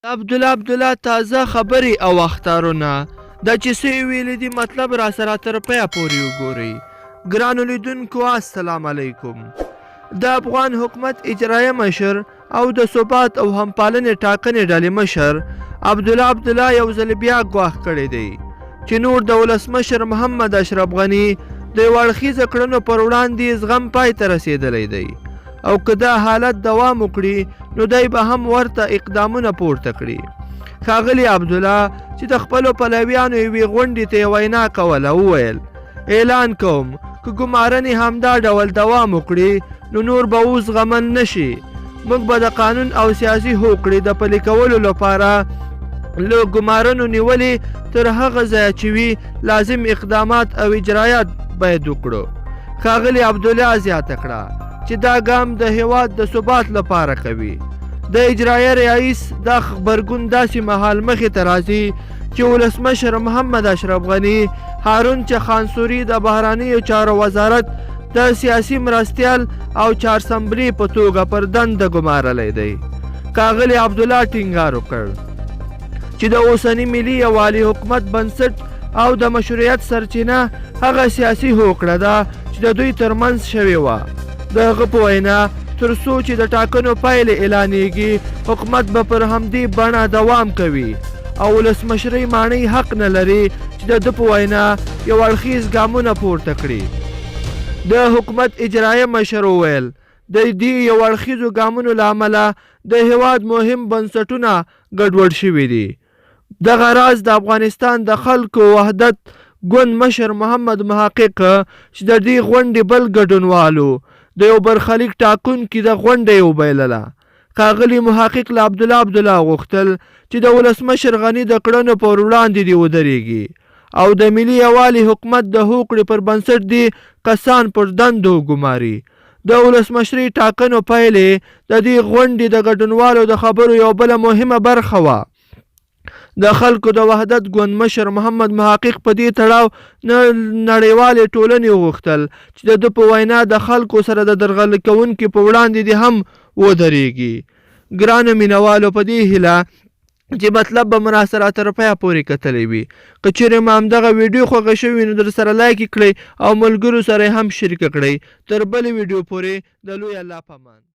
عبدالله تازه خبرې او اخطارونه دا چې څه یې ویلي دي مطلب را سره تر پایه پورې وګورئ. ګرانو لیدونکو السلام علیکم. د افغان حکومت اجرایه مشر او د ثبات او همپالنې ټاکنې ډلې مشر عبدالله یو ځل بیا ګواښ کړی دی چې نور د ولسمشر محمد اشرف غني د یو اړخیزه کړنو پر وړاندې زغم پای ته رسېدلی دی او که دا حالت دوام وکړي نو دی به هم ورته اقدامونه پورته کړي. ښاغلي عبدالله چې د خپلو پلویانو یوې غونډې ته یې وینا کوله وویل اعلان کوم که ګمارنې همدا ډول دوام وکړي نو نور به وزغمل نه شي. موږ به د قانون او سیاسي هوکړې د پلي کولو لپاره له ګمارنو نیولې تر هغه ځایه چې وي لازم اقدامات او اجرایات باید وکړو. ښاغلي عبدالله زیاته کړه چې دا ګام د هیواد د ثبات لپاره کوي. د اجرایه رئیس دا خبرګون داسې مهال مخې ته راځي چې ولسمشر محمد اشرف غني هارون چخانسوري د بهرنیو چارو وزارت د سیاسي مرستیال او چهارسمبلي په توګه پر دنده ګمارلی دی. ښاغلي عبدالله ټینګار وکړ چې د اوسني ملي یووالي حکومت بنسټ او د مشروعیت سرچینه هغه سیاسي هوکړه ده چې د دوی ترمنځ شوې وه. د هغه په وینا تر څو چې د ټاکنو پایلې اعلانیږي حکومت به پر همدې بڼه دوام کوي او ولسمشرۍ ماڼۍ حق نه لري چې د ده په وینا یو اړخیز ګامونه پورته کړي. د حکومت اجرایه مشر وویل د دې یو اړخیزو ګامونو له امله د هیواد مهم بنسټونه ګډوډ شوي دي. دغه راز د افغانستان د خلکو وحدت ګوند مشر محمد محقق چې د دې غونډې بل ګډونوالو د یو برخلیک ټاکونکي د غونډه یې وبایلله. ښاغلي محقق له عبدالله غوښتل چې د ولسمشر غني د کړنو پر وړاندې دې ودرېږي او د ملي یووالي حکومت د هوکړې پر بنسټ دې کسان پر دندو وګماري. د ولسمشرۍ ټاکنو پایلې د دې غونډې د ګډونوالو د خبرو یو بله مهمه برخه وه. د خلکو د وحدت ګوند مشر محمد محقق په دې تړاو نړیوالې ټولنې وغوښتل چې د ده په وینا د خلکو سره د درغلي کوونکي په وړاندې دې هم ودرېږي. ګرانو مینوالو په دې هیله چې مطلب به مو راسره تر پایه پورې کتلی وي. که چیرې مو همدغه ویډیو خوښه شوې نو در سره لایک یې کړئ او ملګرو سره یې هم شریکه کړئ. تر بلې ویډیو پورې د لوی الله په امان.